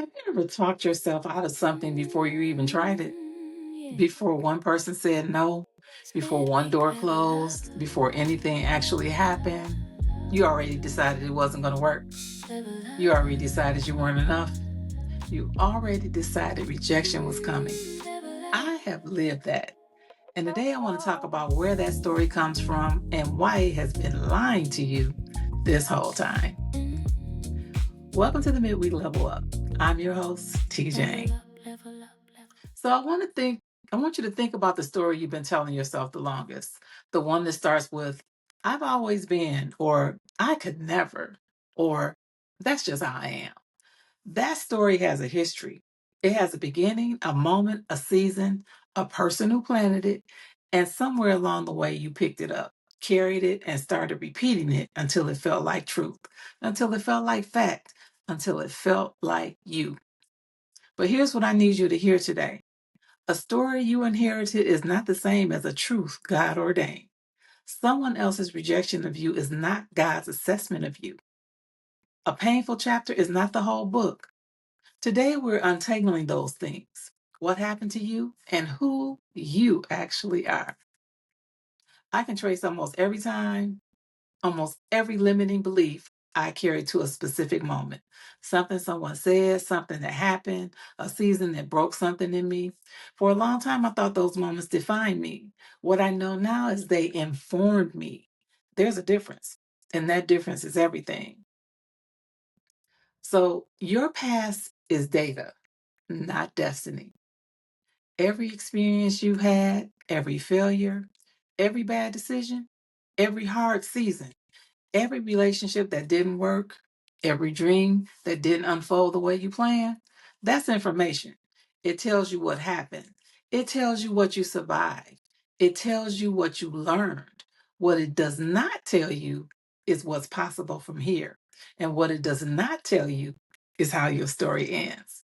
Have you ever talked yourself out of something before you even tried it? Yeah. Before one person said no? Before one door closed? Before anything actually happened? You already decided it wasn't going to work. You already decided you weren't enough. You already decided rejection was coming. I have lived that. And today I want to talk about where that story comes from and why it has been lying to you this whole time. Welcome to the Midweek Level Up. I'm your host, T. Jane. So I want you to think about the story you've been telling yourself the longest. The one that starts with, I've always been, or I could never, or that's just how I am. That story has a history. It has a beginning, a moment, a season, a person who planted it, and somewhere along the way you picked it up, carried it, and started repeating it until it felt like truth, until it felt like fact, until it felt like you. But here's what I need you to hear today. A story you inherited is not the same as a truth God ordained. Someone else's rejection of you is not God's assessment of you. A painful chapter is not the whole book. Today, we're untangling those things, what happened to you, and who you actually are. I can trace almost every limiting belief I carry to a specific moment. Something someone said, something that happened, a season that broke something in me. For a long time, I thought those moments defined me. What I know now is they informed me. There's a difference, and that difference is everything. So, your past is data, not destiny. Every experience you've had, every failure, every bad decision, every hard season, every relationship that didn't work, every dream that didn't unfold the way you planned, that's information. It tells you what happened. It tells you what you survived. It tells you what you learned. What it does not tell you is what's possible from here. And what it does not tell you is how your story ends.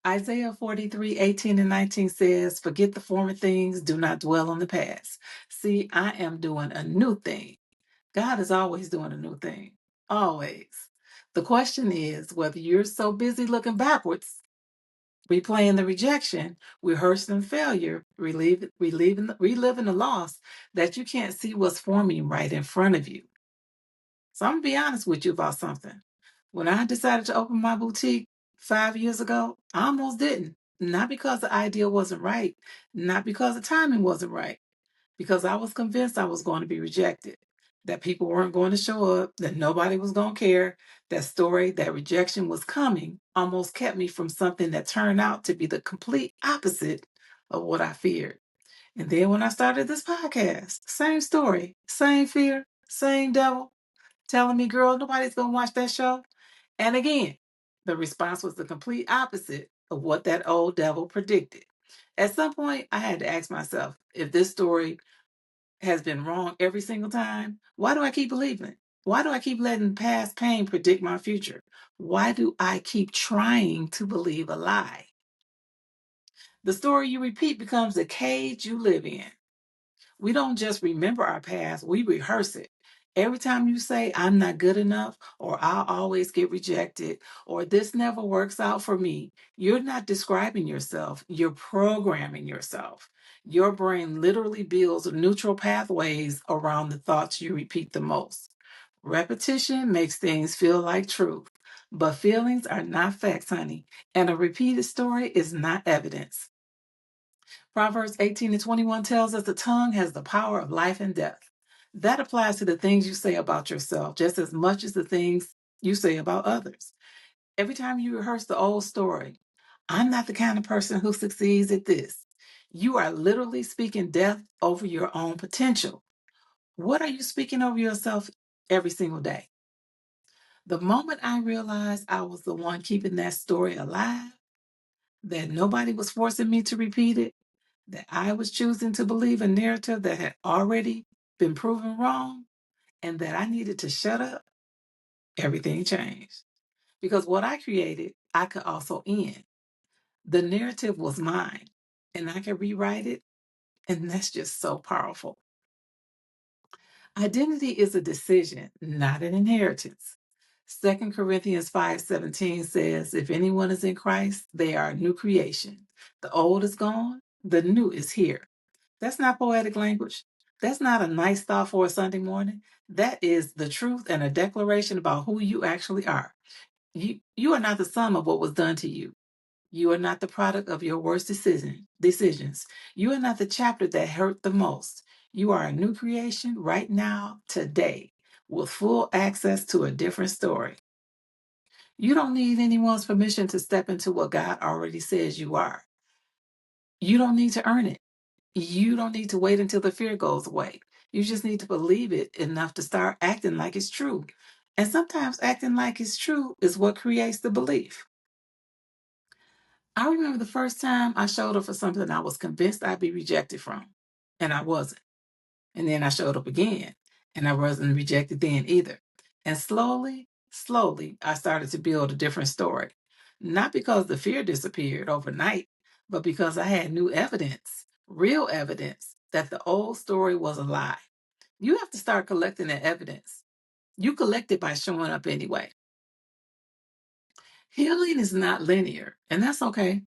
Isaiah 43:18 and 19 says, forget the former things, do not dwell on the past. See, I am doing a new thing. God is always doing a new thing. Always. The question is whether you're so busy looking backwards, replaying the rejection, rehearsing failure, reliving the loss, that you can't see what's forming right in front of you. So I'm going to be honest with you about something. When I decided to open my boutique 5 years ago, I almost didn't. Not because the idea wasn't right, not because the timing wasn't right, because I was convinced I was going to be rejected, that people weren't going to show up, that nobody was going to care. That story, that rejection was coming, almost kept me from something that turned out to be the complete opposite of what I feared. And then when I started this podcast, same story, same fear, same devil telling me, girl, nobody's going to watch that show. And again, the response was the complete opposite of what that old devil predicted. At some point, I had to ask myself, if this story has been wrong every single time, why do I keep believing it? Why do I keep letting past pain predict my future? Why do I keep trying to believe a lie? The story you repeat becomes the cage you live in. We don't just remember our past, we rehearse it. Every time you say, I'm not good enough, or I'll always get rejected, or this never works out for me, you're not describing yourself, you're programming yourself. Your brain literally builds neutral pathways around the thoughts you repeat the most. Repetition makes things feel like truth, but feelings are not facts, honey, and a repeated story is not evidence. Proverbs 18 and 21 tells us the tongue has the power of life and death. That applies to the things you say about yourself just as much as the things you say about others. Every time you rehearse the old story, I'm not the kind of person who succeeds at this. You are literally speaking death over your own potential. What are you speaking over yourself every single day? The moment I realized I was the one keeping that story alive, that nobody was forcing me to repeat it, that I was choosing to believe a narrative that had already been proven wrong, and that I needed to shut up, everything changed. Because what I created, I could also end. The narrative was mine, and I could rewrite it, and that's just so powerful. Identity is a decision, not an inheritance. 2 Corinthians 5:17 says, if anyone is in Christ, they are a new creation. The old is gone, the new is here. That's not poetic language. That's not a nice thought for a Sunday morning. That is the truth and a declaration about who you actually are. You are not the sum of what was done to you. You are not the product of your worst decisions. You are not the chapter that hurt the most. You are a new creation right now, today, with full access to a different story. You don't need anyone's permission to step into what God already says you are. You don't need to earn it. You don't need to wait until the fear goes away. You just need to believe it enough to start acting like it's true. And sometimes acting like it's true is what creates the belief. I remember the first time I showed up for something I was convinced I'd be rejected from, and I wasn't. And then I showed up again, and I wasn't rejected then either. And slowly, I started to build a different story. Not because the fear disappeared overnight, but because I had new evidence, real evidence, that the old story was a lie. You have to start collecting that evidence. You collect it by showing up anyway. Healing is not linear, and that's okay.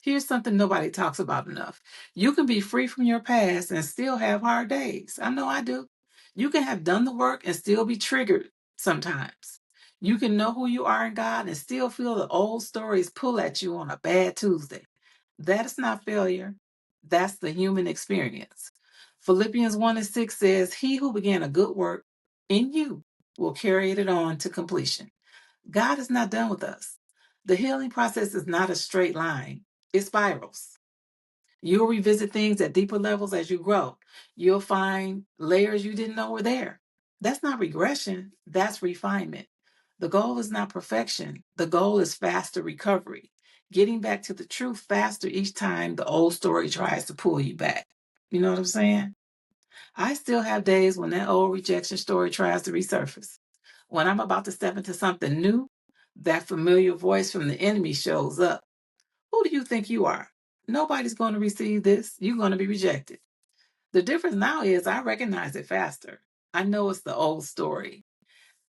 Here's something nobody talks about enough. You can be free from your past and still have hard days. I know I do. You can have done the work and still be triggered sometimes. You can know who you are in God and still feel the old stories pull at you on a bad Tuesday. That is not failure. That's the human experience. Philippians 1:6 says, he who began a good work in you will carry it on to completion. God is not done with us. The healing process is not a straight line. It spirals. You'll revisit things at deeper levels as you grow. You'll find layers you didn't know were there. That's not regression, that's refinement. The goal is not perfection. The goal is faster recovery, getting back to the truth faster each time the old story tries to pull you back. You know what I'm saying? I still have days when that old rejection story tries to resurface. When I'm about to step into something new, that familiar voice from the enemy shows up. Who do you think you are? Nobody's going to receive this. You're going to be rejected. The difference now is I recognize it faster. I know it's the old story,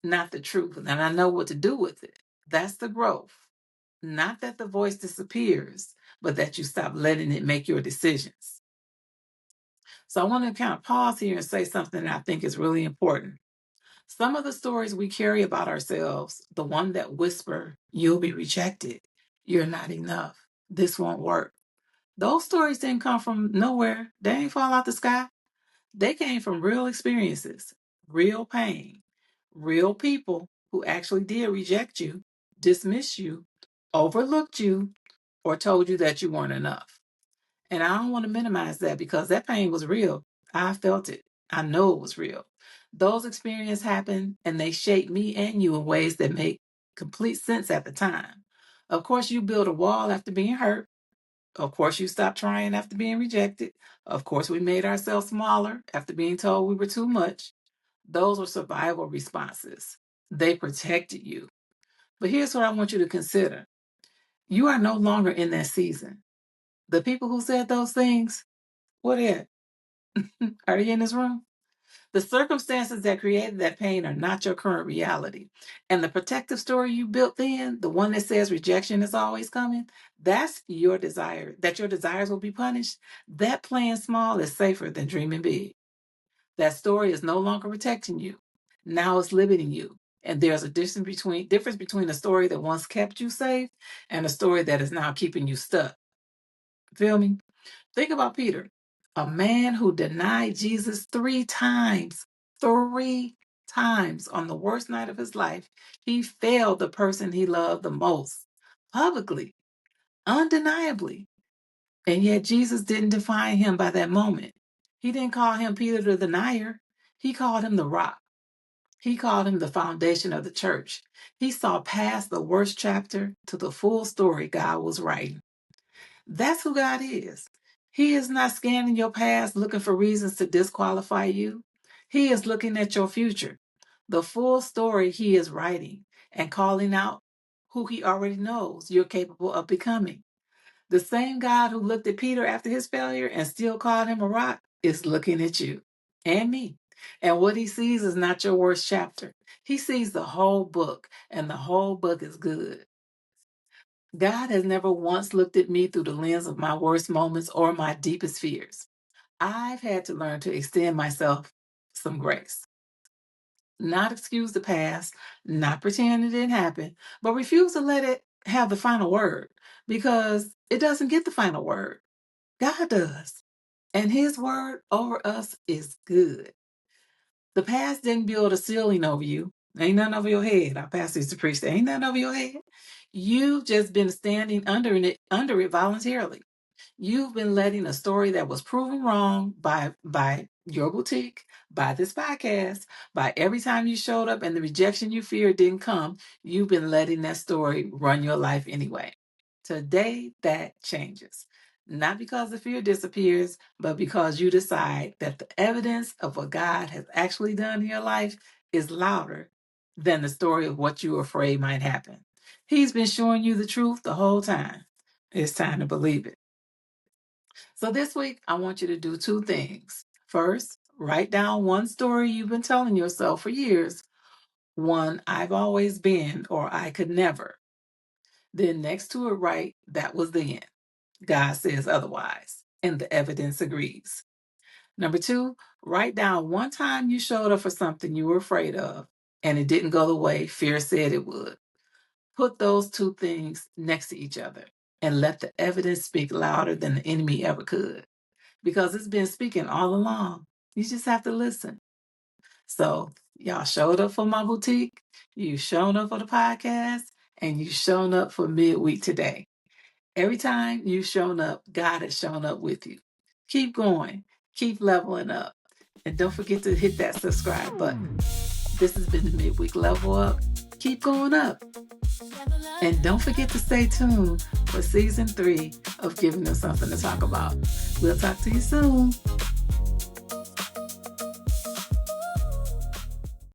not the truth, and I know what to do with it. That's the growth. Not that the voice disappears, but that you stop letting it make your decisions. So I want to kind of pause here and say something that I think is really important. Some of the stories we carry about ourselves, the one that whisper, you'll be rejected, you're not enough, this won't work. Those stories didn't come from nowhere. They ain't fall out the sky. They came from real experiences, real pain, real people who actually did reject you, dismiss you, overlooked you, or told you that you weren't enough. And I don't want to minimize that because that pain was real. I felt it. I know it was real. Those experiences happened and they shaped me and you in ways that make complete sense at the time. Of course, you build a wall after being hurt. Of course, you stopped trying after being rejected. Of course, we made ourselves smaller after being told we were too much. Those were survival responses. They protected you. But here's what I want you to consider. You are no longer in that season. The people who said those things, what are they? Are they in this room? The circumstances that created that pain are not your current reality. And the protective story you built then, the one that says rejection is always coming, that's your desire, that your desires will be punished. That playing small is safer than dreaming big. That story is no longer protecting you. Now it's limiting you. And there's a difference between a story that once kept you safe and a story that is now keeping you stuck. Feel me? Think about Peter, a man who denied Jesus three times on the worst night of his life. He failed the person he loved the most, publicly, undeniably. And yet Jesus didn't define him by that moment. He didn't call him Peter the denier. He called him the rock. He called him the foundation of the church. He saw past the worst chapter to the full story God was writing. That's who God is. He is not scanning your past looking for reasons to disqualify you. He is looking at your future, the full story he is writing, and calling out who he already knows you're capable of becoming. The same God who looked at Peter after his failure and still called him a rock is looking at you and me. And what he sees is not your worst chapter. He sees the whole book, and the whole book is good. God has never once looked at me through the lens of my worst moments or my deepest fears. I've had to learn to extend myself some grace. Not excuse the past, not pretend it didn't happen, but refuse to let it have the final word because it doesn't get the final word. God does. And his word over us is good. The past didn't build a ceiling over you. Ain't nothing over your head. Our pastor used to preach that. Ain't nothing over your head. You've just been standing under it voluntarily. You've been letting a story that was proven wrong by your boutique, by this podcast, by every time you showed up and the rejection you feared didn't come, you've been letting that story run your life anyway. Today, that changes. Not because the fear disappears, but because you decide that the evidence of what God has actually done in your life is louder than the story of what you were afraid might happen. He's been showing you the truth the whole time. It's time to believe it. So this week, I want you to do two things. First, write down one story you've been telling yourself for years. One, I've always been, or I could never. Then next to it, write, that was the end. God says otherwise, and the evidence agrees. Number two, write down one time you showed up for something you were afraid of, and it didn't go the way fear said it would. Put those two things next to each other and let the evidence speak louder than the enemy ever could, because it's been speaking all along. You just have to listen. So y'all showed up for my boutique, you shown up for the podcast, and you shown up for midweek today. Every time you've shown up, God has shown up with you. Keep going, keep leveling up, and don't forget to hit that subscribe button. This has been the Midweek Level Up. Keep going up. And don't forget to stay tuned for season 3 of Giving Them Something to Talk About. We'll talk to you soon.